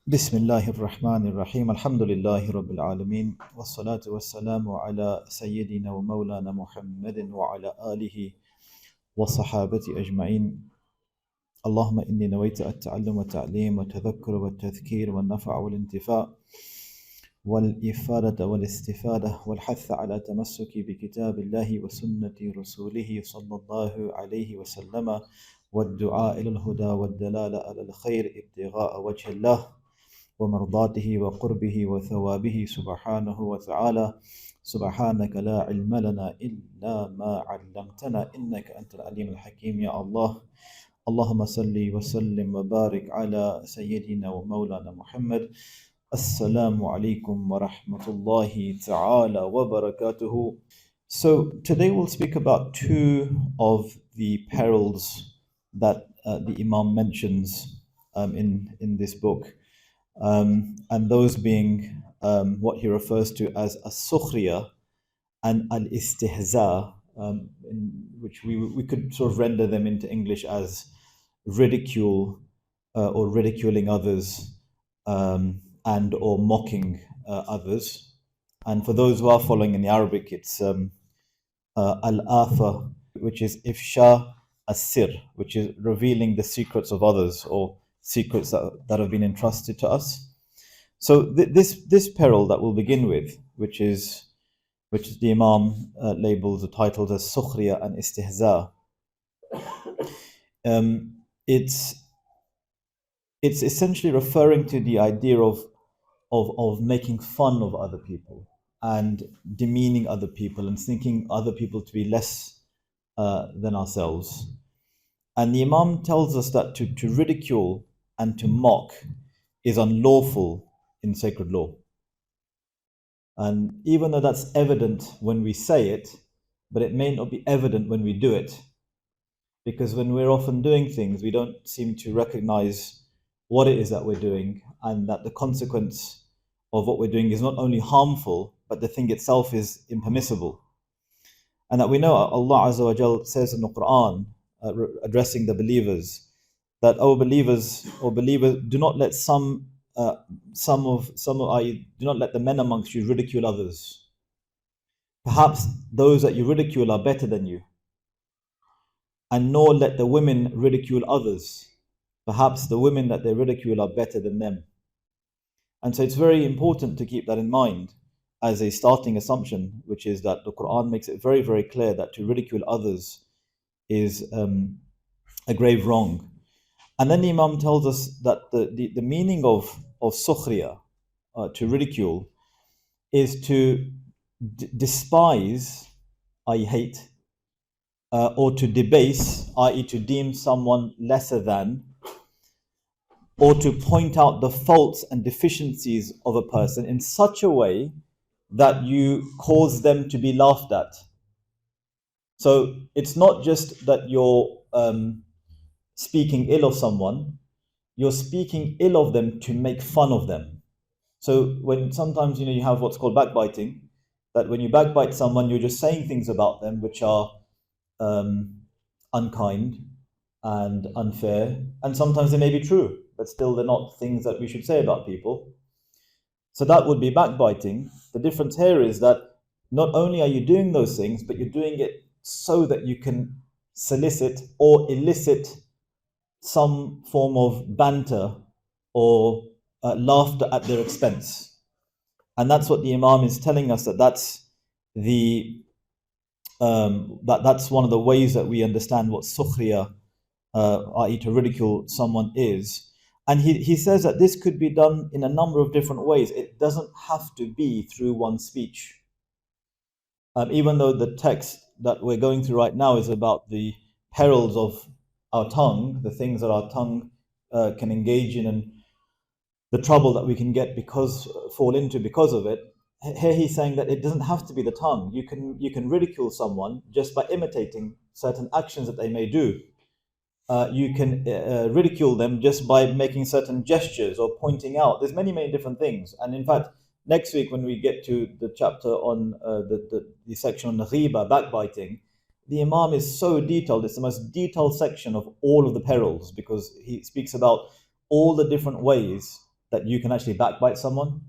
بسم الله الرحمن الرحيم الحمد لله رب العالمين والصلاة والسلام على سيدنا ومولانا محمد وعلى آله وصحابته أجمعين. اللهم إني نويت التعلم والتعليم والتذكر والتذكير والنفع والانتفاع والإفادة والاستفادة والحث على تمسك بكتاب الله وسنة رسوله صلى الله عليه وسلم والدعاء إلى الهدى والدلالة على الخير ابتغاء وجه الله ومرضاته وقربه وثوابه سبحانه وتعالى. سبحانك لا علم لنا إلا ما علمتنا إنك أنت العليم الحكيم. يا الله اللهم صل وسلم وبارك على سيدنا ومولانا محمد. Assalamu alaikum wa rahmatullahi ta'ala wa barakatuhu. So today we'll speak about two of the perils that the Imam mentions in this book. And those being what he refers to as as-sukhriya and al-istihza, in which we could sort of render them into English as ridicule or ridiculing others, and or mocking others. And for those who are following in the Arabic, it's al-afa, which is ifsha as-sir, which is revealing the secrets of others or secrets that have been entrusted to us. So this peril that we'll begin with, which the Imam labels or titled as sukhriya and istihza, it's essentially referring to the idea of making fun of other people and demeaning other people and thinking other people to be less than ourselves. And the Imam tells us that to ridicule and to mock is unlawful in sacred law. And even though that's evident when we say it, but it may not be evident when we do it. Because when we're often doing things, we don't seem to recognize what it is that we're doing, and that the consequence of what we're doing is not only harmful, but the thing itself is impermissible. And that we know Allah Azza wa Jal says in the Quran, addressing the believers, that, O believers, do not let do not let the men amongst you ridicule others. Perhaps those that you ridicule are better than you. And nor let the women ridicule others. Perhaps the women that they ridicule are better than them. And so it's very important to keep that in mind as a starting assumption, which is that the Quran makes it very, very clear that to ridicule others is a grave wrong. And then the Imam tells us that the meaning of sukhriya, to ridicule, is to despise, i.e. hate, or to debase, i.e. to deem someone lesser than, or to point out the faults and deficiencies of a person in such a way that you cause them to be laughed at. So it's not just that you're speaking ill of someone, you're speaking ill of them to make fun of them. So when sometimes you have what's called backbiting, that when you backbite someone, you're just saying things about them which are unkind and unfair, and sometimes they may be true, but still they're not things that we should say about people. So that would be backbiting. The difference here is that not only are you doing those things, but you're doing it so that you can solicit or elicit some form of banter or laughter at their expense. And that's what the Imam is telling us, that's one of the ways that we understand what sukhriya, i.e. to ridicule someone, is. And he says that this could be done in a number of different ways. It doesn't have to be through one's speech. Even though the text that we're going through right now is about the perils of our tongue, the things that our tongue can engage in, and the trouble that we can fall into because of it. Here he's saying that it doesn't have to be the tongue. You can ridicule someone just by imitating certain actions that they may do. You can ridicule them just by making certain gestures or pointing out. There's many, many different things. And in fact, next week when we get to the chapter on the section on the ghiba, backbiting, the Imam is so detailed. It's the most detailed section of all of the perils, because he speaks about all the different ways that you can actually backbite someone,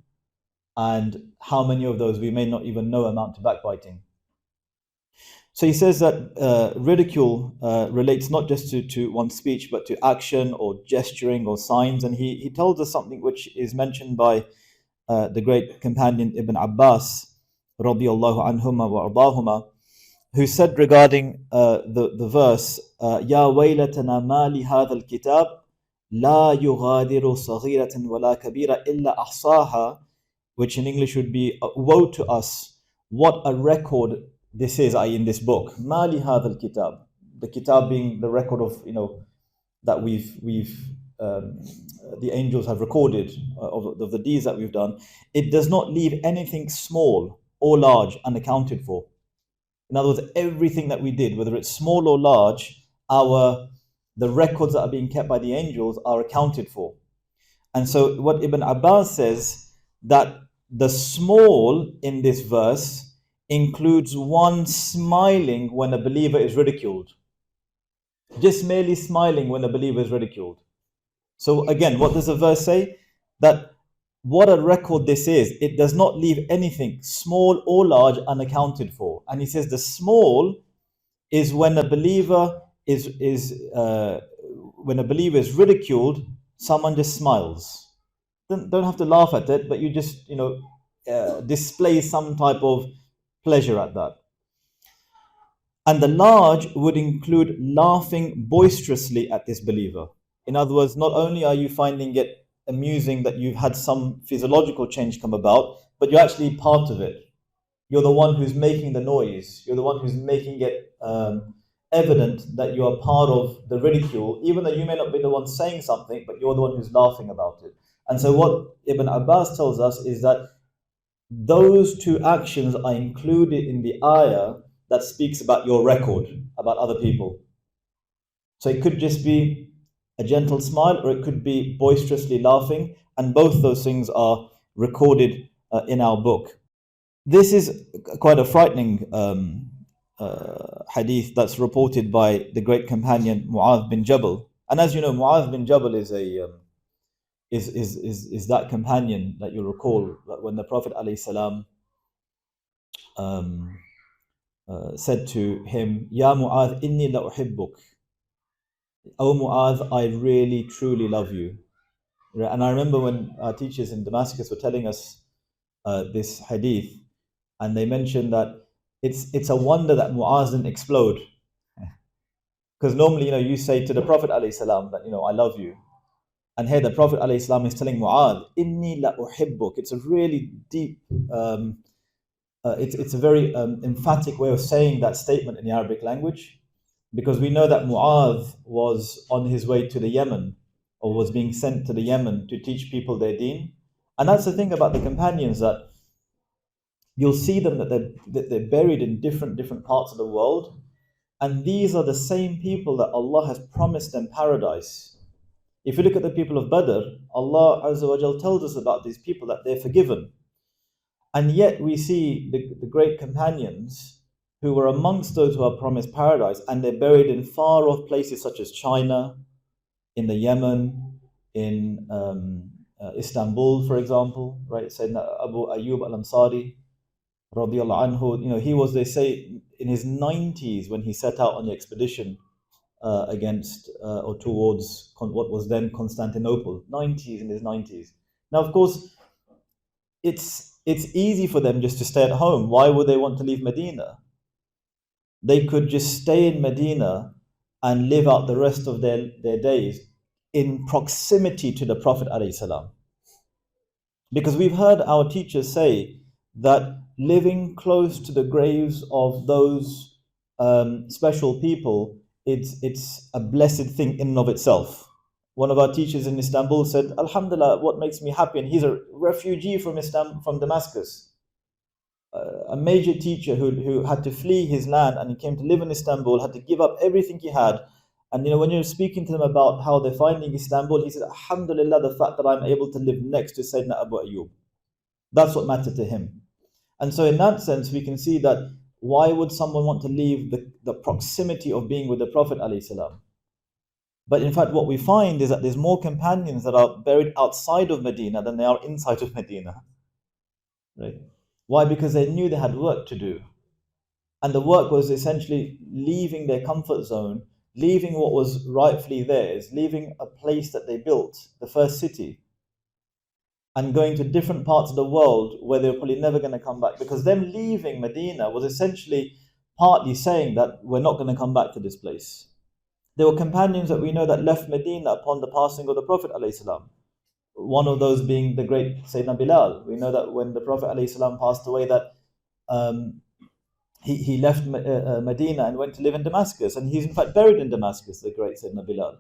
and how many of those we may not even know amount to backbiting. So he says that ridicule relates not just to one's speech, but to action or gesturing or signs. And he tells us something which is mentioned by the great companion Ibn Abbas, radiyallahu anhuma wa ardahuma, who said regarding the verse, Ya waylatana ma li hadha al-kitab la yughadiru saghiratan wala kabira illa ahsaha, which in English would be, woe to us, what a record this is, i.e. in this book. Ma li hadha al-kitab, the kitab being the record of, that we've the angels have recorded of the deeds that we've done. It does not leave anything small or large unaccounted for. In other words, everything that we did, whether it's small or large, the records that are being kept by the angels are accounted for. And so what Ibn Abbas says, that the small in this verse includes one smiling when a believer is ridiculed. Just merely smiling when a believer is ridiculed. So again, what does the verse say? That what a record this is. It does not leave anything, small or large, unaccounted for. And he says the small is when a believer is ridiculed, someone just smiles. Don't have to laugh at it, but you just display some type of pleasure at that. And the large would include laughing boisterously at this believer. In other words, not only are you finding it amusing that you've had some physiological change come about, but you're actually part of it. You're the one who's making the noise. You're the one who's making it evident that you are part of the ridicule, even though you may not be the one saying something, but you're the one who's laughing about it. And so what Ibn Abbas tells us is that those two actions are included in the ayah that speaks about your record, about other people. So it could just be a gentle smile, or it could be boisterously laughing, and both those things are recorded in our book. This is quite a frightening hadith that's reported by the great companion Mu'adh bin Jabal. And as you know, Mu'adh bin Jabal is that companion that you recall that when the Prophet ﷺ said to him, Ya Mu'adh, inni la uhibbuk. Oh Mu'adh, I really truly love you. And I remember when our teachers in Damascus were telling us this hadith, and they mentioned that it's a wonder that Mu'adh didn't explode. Because normally, you say to the Prophet ﷺ that, I love you. And here the Prophet ﷺ is telling Mu'adh, inni la uhibbuk. It's a really deep, it's a very emphatic way of saying that statement in the Arabic language. Because we know that Mu'adh was on his way to the Yemen, or was being sent to the Yemen to teach people their deen. And that's the thing about the companions, that you'll see them that they're buried in different parts of the world. And these are the same people that Allah has promised them paradise. If you look at the people of Badr, Allah Azza wa Jal tells us about these people that they're forgiven. And yet we see the great companions who were amongst those who are promised paradise, and they're buried in far off places such as China, in the Yemen, in Istanbul, for example, right? Sayyidina Abu Ayyub al-Ansari, radiyallahu anhu, he was, they say, in his 90s when he set out on the expedition against or towards what was then Constantinople. In his 90s. Now, of course, it's easy for them just to stay at home. Why would they want to leave Medina? They could just stay in Medina and live out the rest of their days in proximity to the Prophet ﷺ. Because we've heard our teachers say that living close to the graves of those special people, it's a blessed thing in and of itself. One of our teachers in Istanbul said, Alhamdulillah, what makes me happy, and he's a refugee from Damascus, a major teacher who had to flee his land, and he came to live in Istanbul, had to give up everything he had. And when you're speaking to them about how they're finding Istanbul, he said, Alhamdulillah, the fact that I'm able to live next to Sayyidina Abu Ayyub. That's what mattered to him. And so in that sense, we can see that why would someone want to leave the proximity of being with the Prophet ﷺ? But in fact, what we find is that there's more companions that are buried outside of Medina than there are inside of Medina. Right? Why? Because they knew they had work to do. And the work was essentially leaving their comfort zone, leaving what was rightfully theirs, leaving a place that they built, the first city, and going to different parts of the world where they were probably never going to come back. Because them leaving Medina was essentially partly saying that we're not going to come back to this place. There were companions that we know that left Medina upon the passing of the Prophet ﷺ. One of those being the great Sayyidina Bilal. We know that when the Prophet ﷺ passed away, that he left Medina and went to live in Damascus, and he's in fact buried in Damascus, the great Sayyidina Bilal.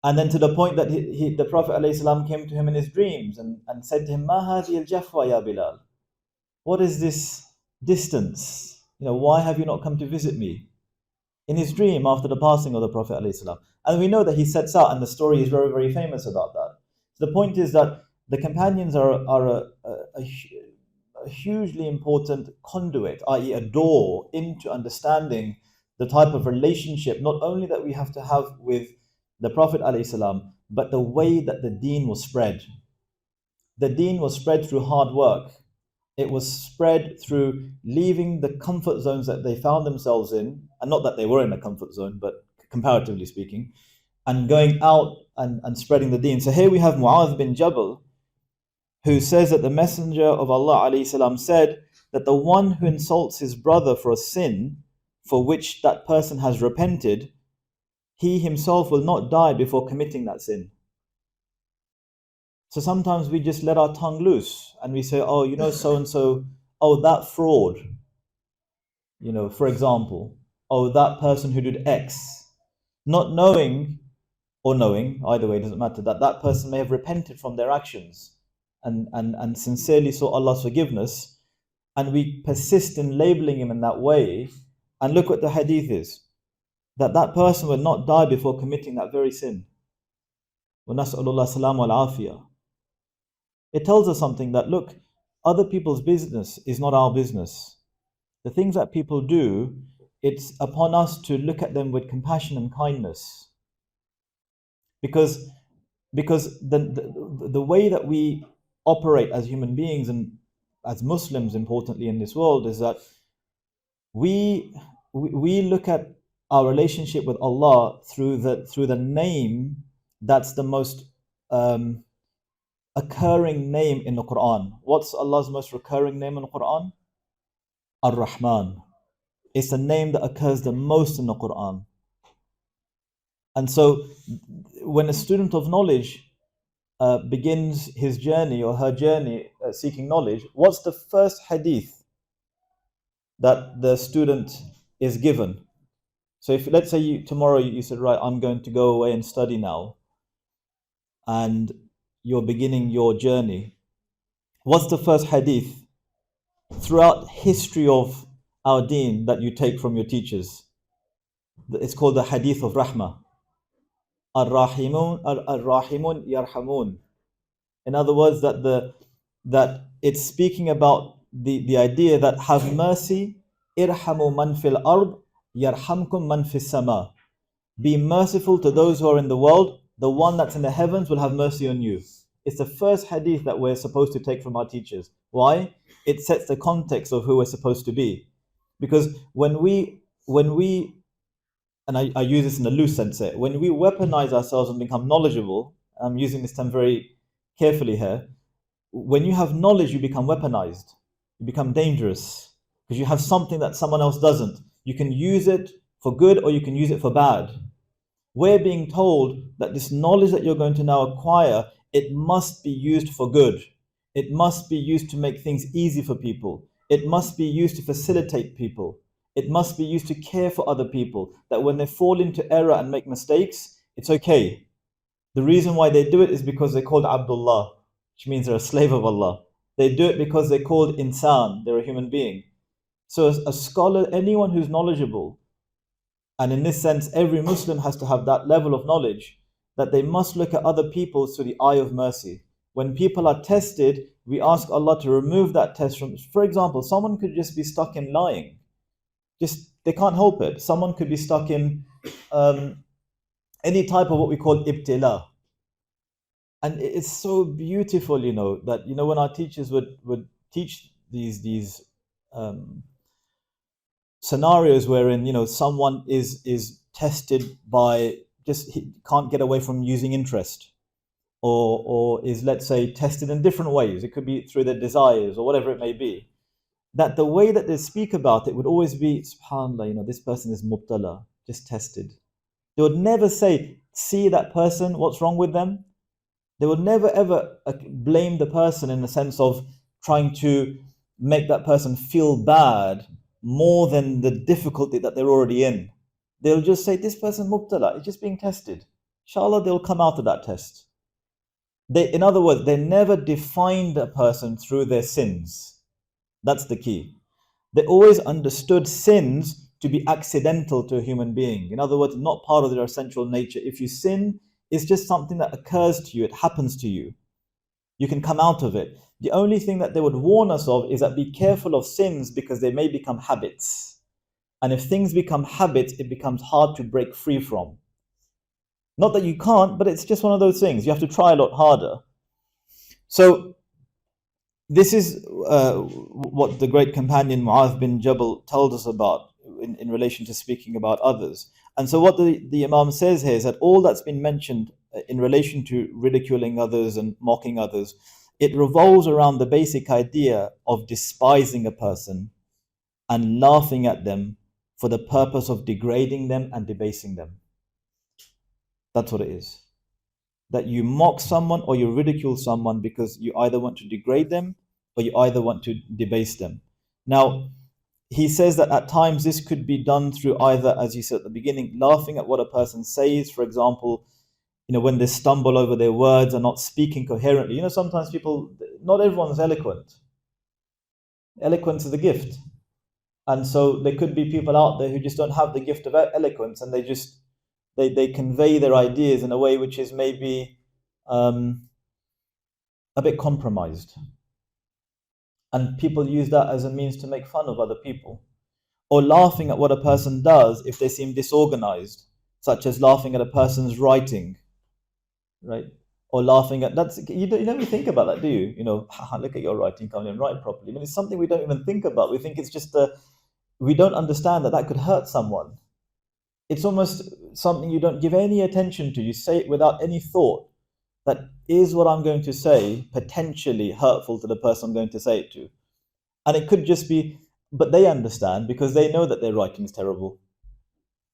And then to the point that the Prophet ﷺ came to him in his dreams and said to him, "Ma hadhi al-jafwa ya Bilal?" What is this distance? Why have you not come to visit me? In his dream after the passing of the Prophet ﷺ. And we know that he sets out, and the story is very, very famous about that. So the point is that the companions are a hugely important conduit, i.e. a door into understanding the type of relationship, not only that we have to have with the Prophet ﷺ, but the way that the deen was spread. The deen was spread through hard work. It was spread through leaving the comfort zones that they found themselves in, and not that they were in a comfort zone, but comparatively speaking, and going out and spreading the deen. So here we have Mu'adh bin Jabal, who says that the Messenger of Allah ﷺ said that the one who insults his brother for a sin for which that person has repented, he himself will not die before committing that sin. So sometimes we just let our tongue loose and we say, oh, so and so, oh, that fraud, for example, oh, that person who did X, not knowing or knowing, either way, it doesn't matter, that person may have repented from their actions and sincerely sought Allah's forgiveness, and we persist in labeling him in that way. And look what the hadith is, that person will not die before committing that very sin. وَنَسْأَلُ اللَّهَ السَّلَامَ وَالْعَافِيَةَ. It tells us something, that look, other people's business is not our business. The things that people do, it's upon us to look at them with compassion and kindness. Because the way that we operate as human beings and as Muslims, importantly, in this world, is that we look at our relationship with Allah through the name that's the most occurring name in the Quran. What's Allah's most recurring name in the Quran? Ar-Rahman. It's the name that occurs the most in the Quran. And so when a student of knowledge begins his journey or her journey seeking knowledge, what's the first hadith that the student is given? So if, let's say tomorrow you said, right, I'm going to go away and study now, and you're beginning your journey, what's the first hadith throughout history of our deen that you take from your teachers? It's called the hadith of Rahmah. Ar-Rahimun yarhamun. In other words, that it's speaking about the idea that have mercy, irhamu man fil ard yarhamkum man fis sama. Be merciful to those who are in the world, the one that's in the heavens will have mercy on you. It's the first hadith that we're supposed to take from our teachers. Why? It sets the context of who we're supposed to be. Because when we and I use this in a loose sense here, when we weaponize ourselves and become knowledgeable, I'm using this term very carefully here, when you have knowledge, you become weaponized, you become dangerous, because you have something that someone else doesn't. You can use it for good or you can use it for bad. We're being told that this knowledge that you're going to now acquire, it must be used for good. It must be used to make things easy for people. It must be used to facilitate people. It must be used to care for other people, that when they fall into error and make mistakes, it's okay. The reason why they do it is because they're called Abdullah, which means they're a slave of Allah. They do it because they're called insan, they're a human being. So as a scholar, anyone who's knowledgeable, and in this sense, every Muslim has to have that level of knowledge, that they must look at other people through the eye of mercy. When people are tested, we ask Allah to remove that test from, for example, someone could just be stuck in lying. They can't help it. Someone could be stuck in any type of what we call ibtila. And it's so beautiful, that when our teachers would teach these um, scenarios wherein someone is tested by just he can't get away from using interest, or is, let's say, tested in different ways. It could be through their desires or whatever it may be. That the way that they speak about it would always be, subhanallah, this person is mubtala, just tested. They would never say, see that person, what's wrong with them. They would never ever blame the person in the sense of trying to make that person feel bad more than the difficulty that they're already in. They'll just say, this person mubtala is just being tested. Inshallah, they'll come out of that test. In other words, they never defined a person through their sins. That's the key. They always understood sins to be accidental to a human being. In other words, not part of their essential nature. If you sin, it's just something that occurs to you, it happens to you. You can come out of it. The only thing that they would warn us of is that be careful of sins because they may become habits. And if things become habits, it becomes hard to break free from. Not that you can't, but it's just one of those things. You have to try a lot harder. So this is what the great companion Mu'adh bin Jabal told us about in relation to speaking about others. And so what the Imam says here is that all that's been mentioned in relation to ridiculing others and mocking others, it revolves around the basic idea of despising a person and laughing at them for the purpose of degrading them and debasing them. That's what it is. That you mock someone or you ridicule someone because you either want to degrade them or you either want to debase them. Now, he says that at times this could be done through either, as you said at the beginning, laughing at what a person says. For example, when they stumble over their words and not speaking coherently. Sometimes people, not everyone's eloquent. Eloquence is a gift. And so there could be people out there who just don't have the gift of eloquence, and they convey their ideas in a way which is maybe a bit compromised. And people use that as a means to make fun of other people. Or laughing at what a person does if they seem disorganized, such as laughing at a person's writing, right? Or laughing at you never think about that, do you? Look at your writing, can't even write properly. I mean, it's something we don't even think about. We think it's just we don't understand that could hurt someone. It's almost something you don't give any attention to. You say it without any thought. That is what I'm going to say, potentially hurtful to the person I'm going to say it to. And it could just be, but they understand because they know that their writing is terrible.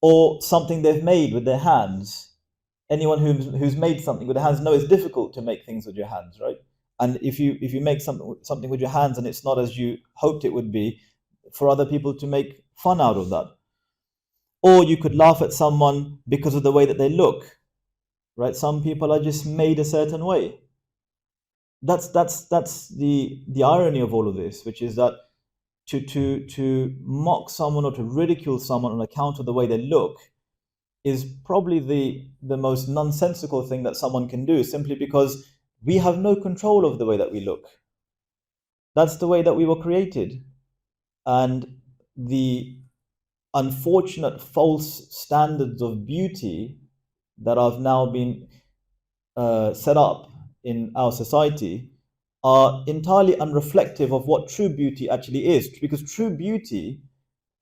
Or something they've made with their hands. Anyone who's made something with their hands knows it's difficult to make things with your hands, right? And if you make something with your hands and it's not as you hoped it would be, for other people to make fun out of that. Or you could laugh at someone because of the way that they look, right? Some people are just made a certain way. That's the irony of all of this, which is that to mock someone or to ridicule someone on account of the way they look is probably the most nonsensical thing that someone can do, simply because we have no control over the way that we look. That's the way that we were created. And the unfortunate false standards of beauty that have now been set up in our society are entirely unreflective of what true beauty actually is, because true beauty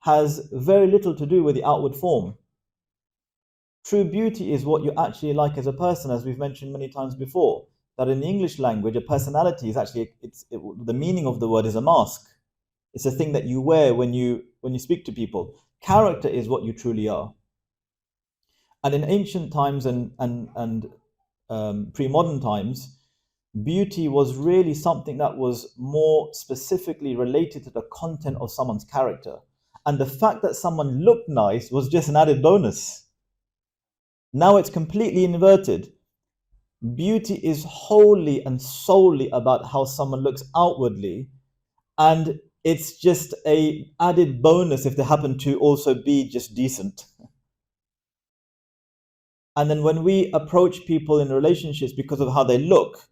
has very little to do with the outward form. True beauty is what you're actually like as a person, as we've mentioned many times before, that in the English language, a personality is actually, the meaning of the word is a mask. It's a thing that you wear when you speak to people. Character is what you truly are. And in ancient times and pre-modern times, beauty was really something that was more specifically related to the content of someone's character. And the fact that someone looked nice was just an added bonus. Now it's completely inverted. Beauty is wholly and solely about how someone looks outwardly, and it's just a added bonus if they happen to also be just decent. And then when we approach people in relationships because of how they look,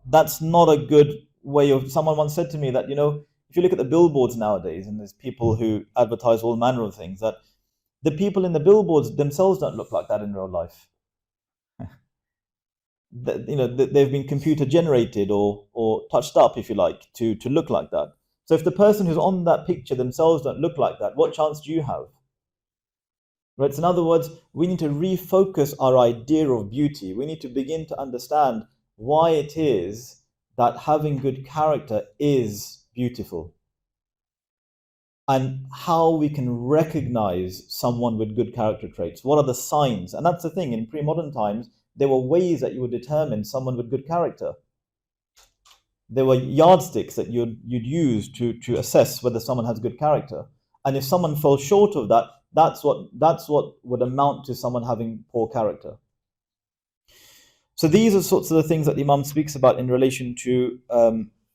that's not a good way of. Someone once said to me that, if you look at the billboards nowadays, and there's people who advertise all manner of things, that The people in the billboards themselves don't look like that in real life. They've been computer generated or touched up, if you like, to look like that. So if the person who's on that picture themselves don't look like that, what chance do you have? Right? So in other words, we need to refocus our idea of beauty. We need to begin to understand why it is that having good character is beautiful, and how we can recognize someone with good character traits. What are the signs? And that's the thing, in pre-modern times, there were ways that you would determine someone with good character. There were yardsticks that you'd use to assess whether someone has good character. And if someone fell short of that, that's what would amount to someone having poor character. So these are sorts of the things that the Imam speaks about in relation to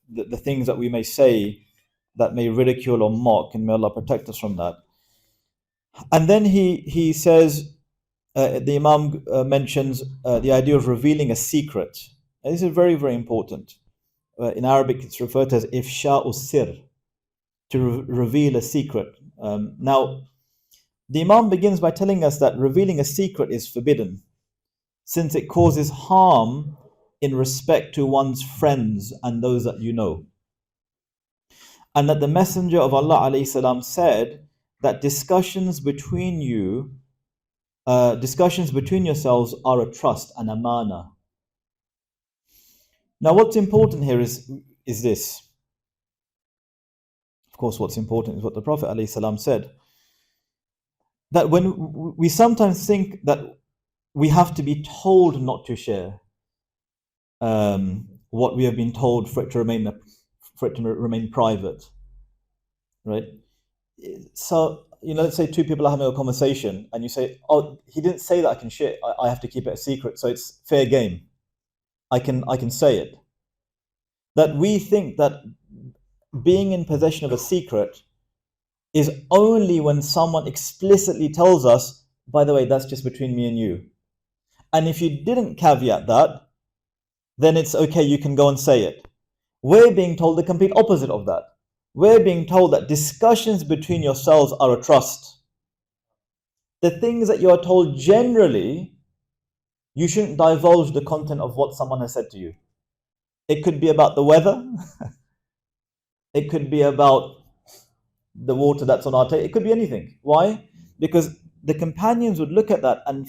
the things that we may say that may ridicule or mock, and may Allah protect us from that. And then he says, the Imam mentions the idea of revealing a secret. And this is very, very important. In Arabic, it's referred to as ifsha'u sir, to reveal a secret. Now, the Imam begins by telling us that revealing a secret is forbidden, since it causes harm in respect to one's friends and those that you know. And that the Messenger of Allah alayhi salam said that discussions between yourselves are a trust, an amana. Now, what's important here is this. Of course, what's important is what the Prophet alayhi salam said. That when we sometimes think that we have to be told not to share what we have been told for it to remain private, right? So, let's say two people are having a conversation, and you say, "Oh, he didn't say that I can share. I have to keep it a secret, so it's fair game. I can say it." That we think that being in possession of a secret is only when someone explicitly tells us, "By the way, that's just between me and you." And if you didn't caveat that, then it's okay, you can go and say it. We're being told the complete opposite of that. We're being told that discussions between yourselves are a trust. The things that you are told generally, you shouldn't divulge the content of what someone has said to you. It could be about the weather. It could be about the water that's on our table. It could be anything. Why? Because the companions would look at that and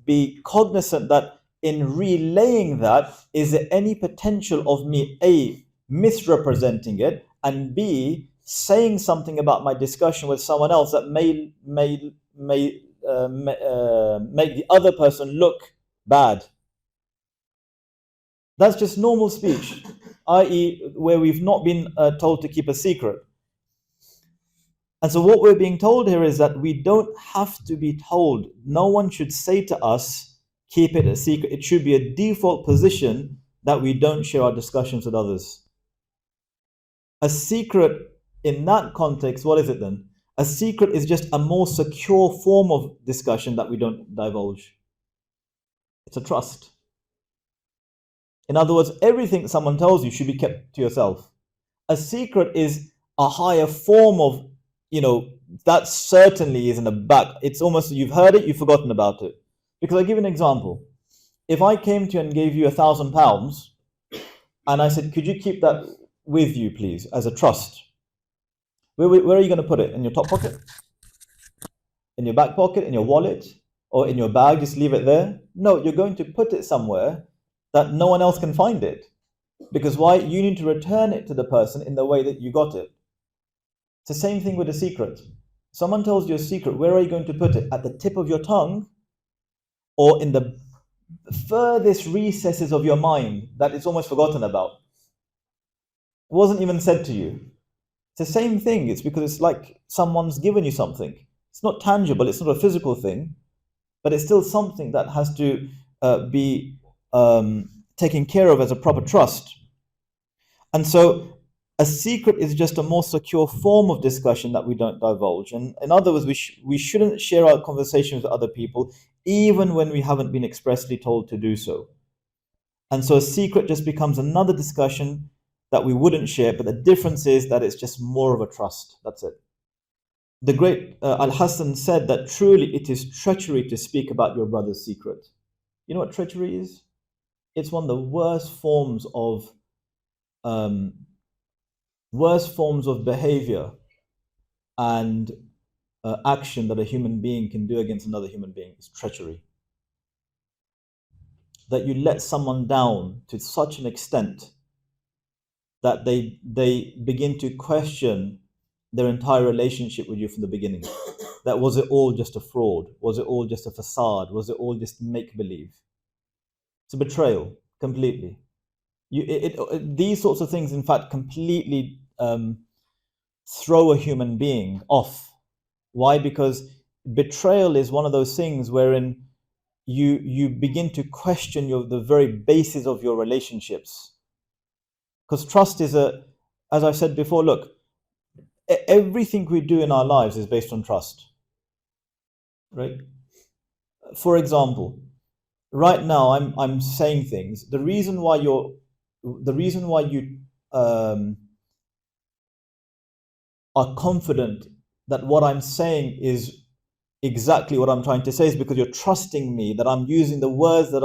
be cognizant that in relaying that, is there any potential of me A, misrepresenting it, and B, saying something about my discussion with someone else that may make the other person look bad. That's just normal speech, i.e. where we've not been told to keep a secret. And so what we're being told here is that we don't have to be told. No one should say to us, keep it a secret. It should be a default position that we don't share our discussions with others. A secret in that context, what is it then? A secret is just a more secure form of discussion that we don't divulge. It's a trust. In other words, everything someone tells you should be kept to yourself. A secret is a higher form of, that certainly is in the back. It's almost, you've heard it, you've forgotten about it. Because I give an example. If I came to you and gave you £1,000, and I said, could you keep that with you, please, as a trust? Where are you going to put it? In your top pocket? In your back pocket? In your wallet? Or in your bag? Just leave it there? No, you're going to put it somewhere that no one else can find it. Because why? You need to return it to the person in the way that you got it. It's the same thing with a secret. Someone tells you a secret, where are you going to put it? At the tip of your tongue? Or in the furthest recesses of your mind that it's almost forgotten about? It wasn't even said to you. It's the same thing. It's because it's like someone's given you something. It's not tangible, it's not a physical thing, but it's still something that has to be taken care of as a proper trust. And so a secret is just a more secure form of discussion that we don't divulge. And in other words, we shouldn't share our conversations with other people, even when we haven't been expressly told to do so. And so a secret just becomes another discussion that we wouldn't share, but the difference is that it's just more of a trust. That's it. The great Al-Hassan said that truly it is treachery to speak about your brother's secret. You know what treachery is? It's one of the um, worst forms of behavior and action that a human being can do against another human being is treachery. That you let someone down to such an extent that they begin to question their entire relationship with you from the beginning. That was it all just a fraud? Was it all just a facade? Was it all just make believe? It's a betrayal completely. These sorts of things, in fact, completely throw a human being off. Why? Because betrayal is one of those things wherein you begin to question the very basis of your relationships. Because trust is as I've said before, look, everything we do in our lives is based on trust, right? For example, right now I'm saying things. The reason why you are confident that what I'm saying is exactly what I'm trying to say is because you're trusting me, that I'm using the words that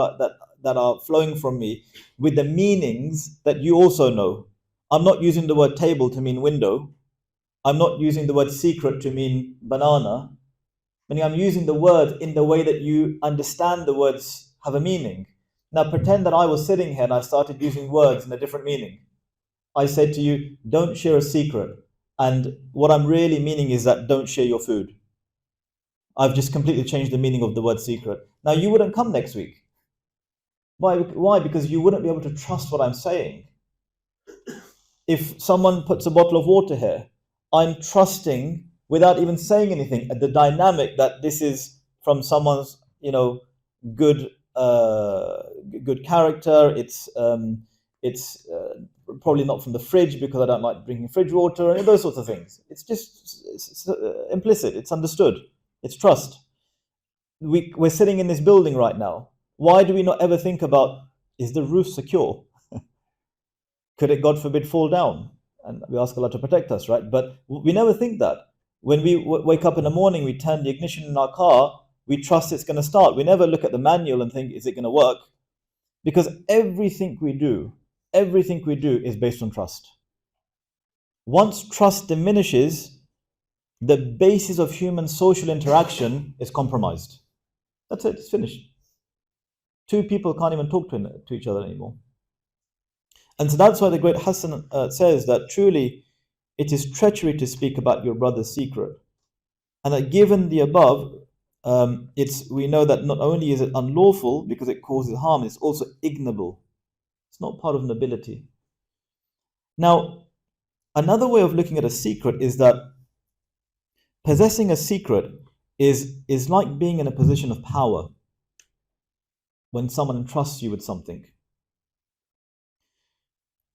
are flowing from me with the meanings that you also know. I'm not using the word table to mean window. I'm not using the word secret to mean banana. Meaning I'm using the word in the way that you understand the words have a meaning. Now pretend that I was sitting here and I started using words in a different meaning. I said to you, don't share a secret. And what I'm really meaning is that don't share your food. I've just completely changed the meaning of the word secret. Now you wouldn't come next week. Why? Because you wouldn't be able to trust what I'm saying. If someone puts a bottle of water here, I'm trusting without even saying anything the dynamic that this is from someone's good good character. It's probably not from the fridge because I don't like drinking fridge water and those sorts of things. It's implicit. It's understood. It's trust. We're sitting in this building right now. Why do we not ever think about, is the roof secure? Could it, God forbid, fall down? And we ask Allah to protect us, right? But we never think that. When we wake up in the morning, we turn the ignition in our car, we trust it's going to start. We never look at the manual and think, is it going to work? Because everything we do is based on trust. Once trust diminishes, the basis of human social interaction is compromised. That's it, it's finished. Two people can't even talk to each other anymore. And so that's why the great Hassan says that truly it is treachery to speak about your brother's secret. And that given the above, we know that not only is it unlawful because it causes harm, it's also ignoble. It's not part of nobility. Now, another way of looking at a secret is that possessing a secret is like being in a position of power when someone entrusts you with something.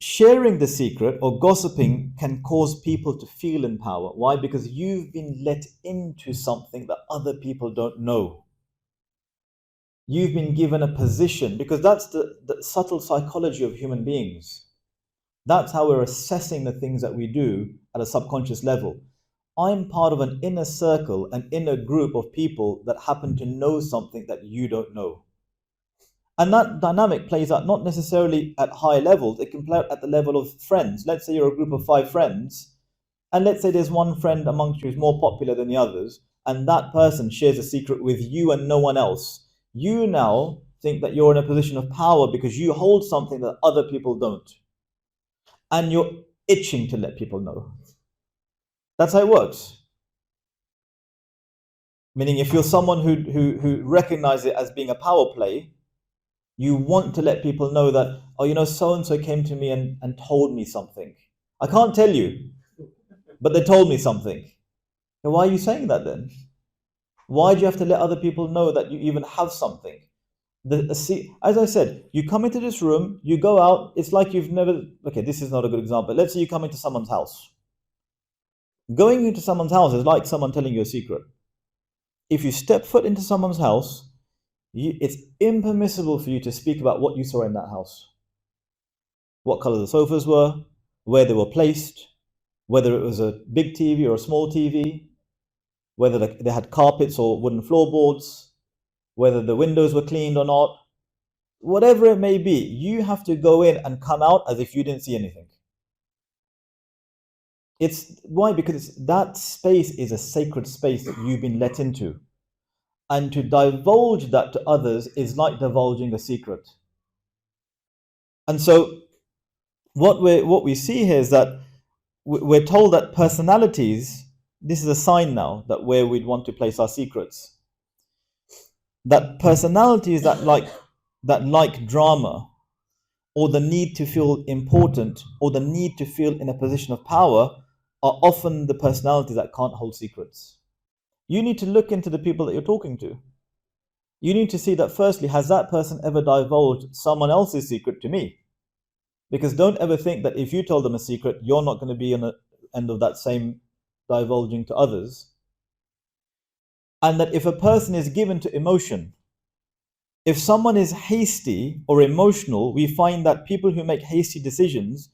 Sharing the secret or gossiping can cause people to feel in power. Why? Because you've been let into something that other people don't know. You've been given a position, because that's the subtle psychology of human beings. That's how we're assessing the things that we do at a subconscious level. I'm part of an inner circle, an inner group of people that happen to know something that you don't know. And that dynamic plays out not necessarily at high levels, it can play out at the level of friends. Let's say you're a group of 5 friends, and let's say there's one friend amongst you who's more popular than the others, and that person shares a secret with you and no one else. You now think that you're in a position of power because you hold something that other people don't. And you're itching to let people know. That's how it works. Meaning if you're someone who recognizes it as being a power play, you want to let people know that, oh, so-and-so came to me and told me something. I can't tell you, but they told me something. So why are you saying that then? Why do you have to let other people know that you even have something? As I said, you come into this room, you go out, it's like you've never... Okay, this is not a good example. Let's say you come into someone's house. Going into someone's house is like someone telling you a secret. If you step foot into someone's house, it's impermissible for you to speak about what you saw in that house. What color the sofas were, where they were placed, whether it was a big TV or a small TV. whether they had carpets or wooden floorboards, whether the windows were cleaned or not, whatever it may be, you have to go in and come out as if you didn't see anything. It's why? Because that space is a sacred space that you've been let into. And to divulge that to others is like divulging a secret. And so what we see here is that we're told that personalities, this is a sign now that where we'd want to place our secrets, that personalities that like drama, or the need to feel important, or the need to feel in a position of power, are often the personalities that can't hold secrets. You need to look into the people that you're talking to. You need to see that, firstly, has that person ever divulged someone else's secret to me? Because don't ever think that if you told them a secret, you're not going to be on the end of that same divulging to others. And that if a person is given to emotion, if someone is hasty or emotional, we find that people who make hasty decisions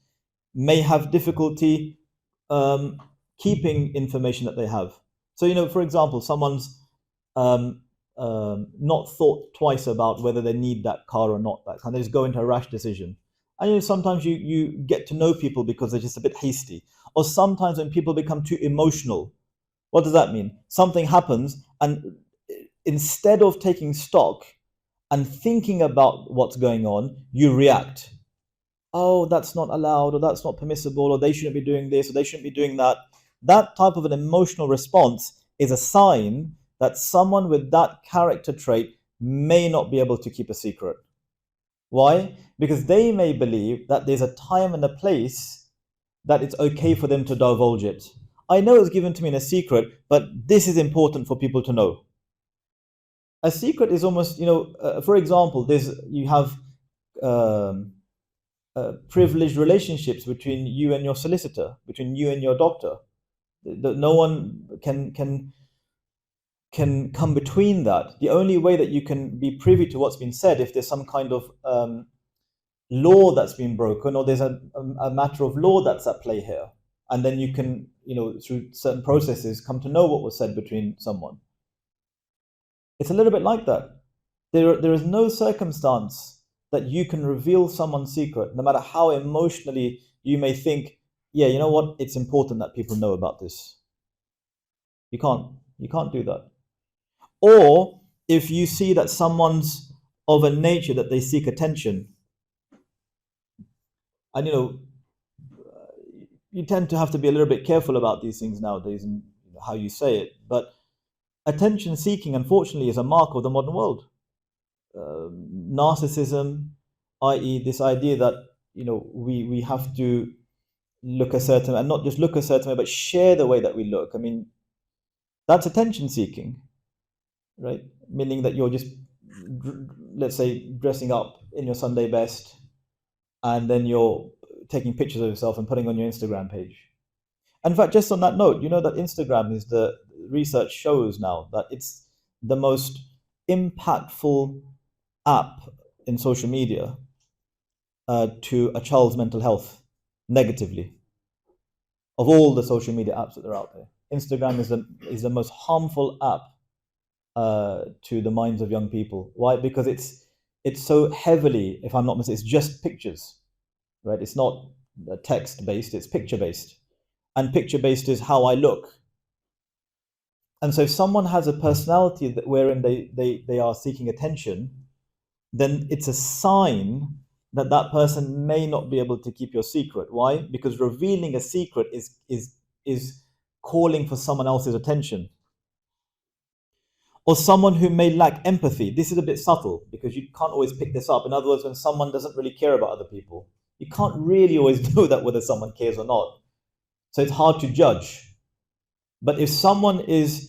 may have difficulty keeping information that they have. So, for example, someone's not thought twice about whether they need that car or not. That kind, they just go into a rash decision. And sometimes you get to know people because they're just a bit hasty. Or sometimes when people become too emotional, what does that mean? Something happens, and instead of taking stock and thinking about what's going on, you react. Oh, that's not allowed, or that's not permissible, or they shouldn't be doing this, or they shouldn't be doing that. That type of an emotional response is a sign that someone with that character trait may not be able to keep a secret. Why? Because they may believe that there's a time and a place that it's okay for them to divulge it. I know it's given to me in a secret, but this is important for people to know. A secret is almost, for example, you have privileged relationships between you and your solicitor, between you and your doctor. No one can come between that. The only way that you can be privy to what's been said, if there's some kind of law that's been broken, or there's a matter of law that's at play here, and then you can, through certain processes, come to know what was said between someone. It's a little bit like that. There is no circumstance that you can reveal someone's secret, no matter how emotionally you may think, yeah, you know what, it's important that people know about this. You can't do that. Or if you see that someone's of a nature that they seek attention, and you tend to have to be a little bit careful about these things nowadays and how you say it, but attention seeking, unfortunately, is a mark of the modern world. Narcissism, i.e. this idea that we have to look a certain, and not just look a certain way, but share the way that we look. I mean, that's attention seeking, right? Meaning that you're just, let's say, dressing up in your Sunday best, and then you're taking pictures of yourself and putting on your Instagram page. In fact, just on that note, that Instagram is, the research shows now that it's the most impactful app in social media to a child's mental health, negatively. Of all the social media apps that are out there, Instagram is the most harmful app to the minds of young people. Why? Because it's so heavily, if I'm not mistaken, it's just pictures, right? It's not text based, it's picture based, and picture based is how I look. And so if someone has a personality that wherein they are seeking attention, then it's a sign that that person may not be able to keep your secret. Why? Because revealing a secret is calling for someone else's attention. Or someone who may lack empathy. This is a bit subtle because you can't always pick this up. In other words, when someone doesn't really care about other people, you can't really always know that whether someone cares or not. So it's hard to judge. But if someone is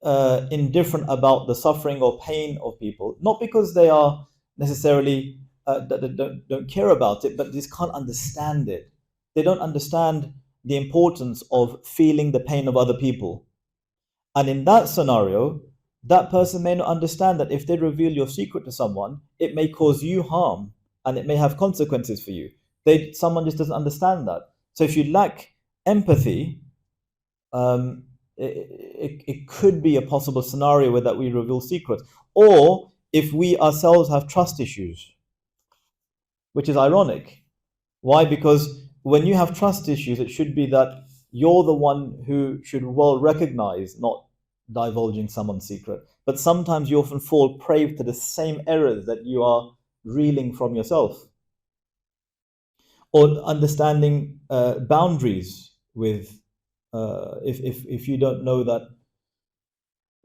indifferent about the suffering or pain of people, not because they are necessarily that don't care about it, but they just can't understand it. They don't understand the importance of feeling the pain of other people. And in that scenario, that person may not understand that if they reveal your secret to someone, it may cause you harm and it may have consequences for you. Someone just doesn't understand that. So if you lack empathy, it could be a possible scenario where that we reveal secrets, or if we ourselves have trust issues, which is ironic. Why? Because when you have trust issues, it should be that you're the one who should well recognize not divulging someone's secret. But sometimes you often fall prey to the same errors that you are reeling from yourself. Or understanding boundaries with, if you don't know that,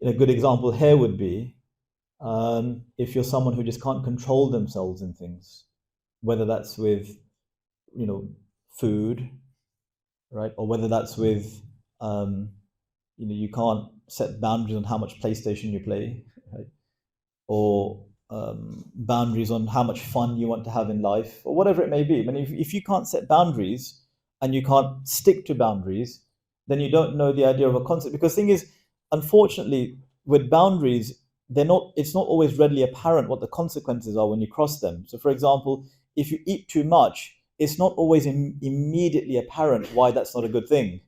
a good example here would be if you're someone who just can't control themselves in things, whether that's with, food, right? Or whether that's with, you can't set boundaries on how much PlayStation you play, right? Or boundaries on how much fun you want to have in life, or whatever it may be. I mean, if you can't set boundaries and you can't stick to boundaries, then you don't know the idea of a concept. Because the thing is, unfortunately, with boundaries, it's not always readily apparent what the consequences are when you cross them. So, for example, if you eat too much, it's not always immediately apparent why that's not a good thing.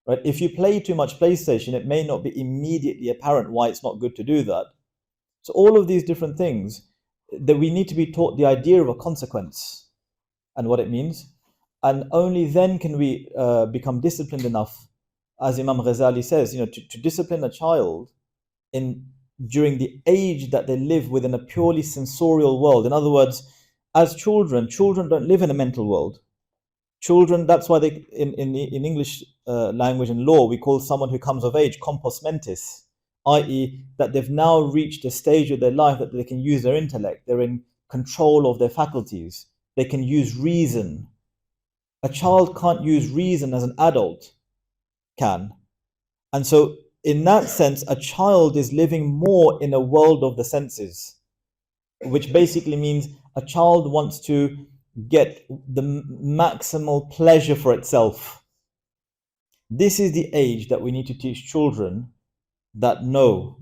Right? If you play too much PlayStation, it may not be immediately apparent why it's not good to do that. So all of these different things, that we need to be taught the idea of a consequence and what it means. And only then can we become disciplined enough, as Imam Ghazālī says, to discipline a child during the age that they live within a purely sensorial world. In other words, as children don't live in a mental world. Children, that's why they in English language and law, we call someone who comes of age compos mentis, i.e. that they've now reached a stage of their life that they can use their intellect, they're in control of their faculties, they can use reason. A child can't use reason as an adult can. And so in that sense, a child is living more in a world of the senses, which basically means a child wants to get the maximal pleasure for itself. This is the age that we need to teach children that no,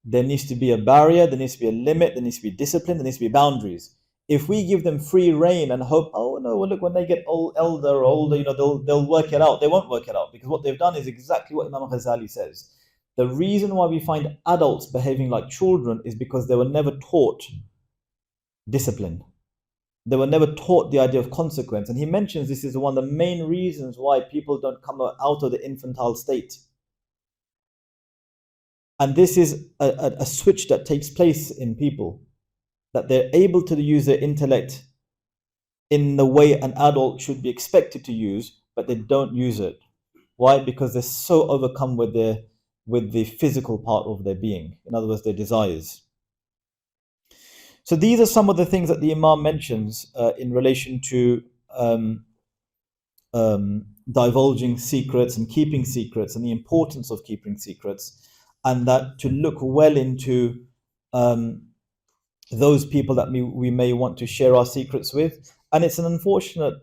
there needs to be a barrier, there needs to be a limit, there needs to be discipline, there needs to be boundaries. If we give them free rein and hope, oh no, well, look, when they get elder or older, they'll work it out. They won't work it out, because what they've done is exactly what Imam Ghazālī says. The reason why we find adults behaving like children is because they were never taught discipline. They were never taught the idea of consequence. And he mentions this is one of the main reasons why people don't come out of the infantile state. And this is a switch that takes place in people, that they're able to use their intellect in the way an adult should be expected to use, but they don't use it. Why? Because they're so overcome with the physical part of their being, in other words, their desires. So these are some of the things that the Imam mentions in relation to divulging secrets and keeping secrets, and the importance of keeping secrets, and that to look well into those people that we may want to share our secrets with. And it's an unfortunate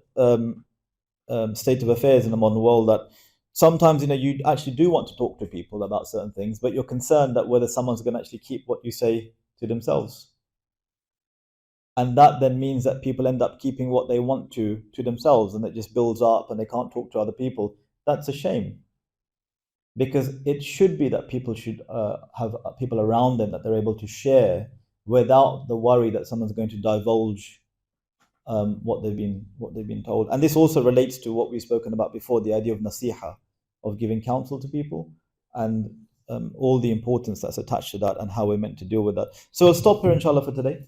state of affairs in the modern world that sometimes you actually do want to talk to people about certain things, but you're concerned that whether someone's going to actually keep what you say to themselves. And that then means that people end up keeping what they want to themselves, and it just builds up and they can't talk to other people. That's a shame, because it should be that people should have people around them that they're able to share without the worry that someone's going to divulge what they've been told. And this also relates to what we've spoken about before, the idea of nasiha, of giving counsel to people, and all the importance that's attached to that and how we're meant to deal with that. So I'll stop here inshallah for today.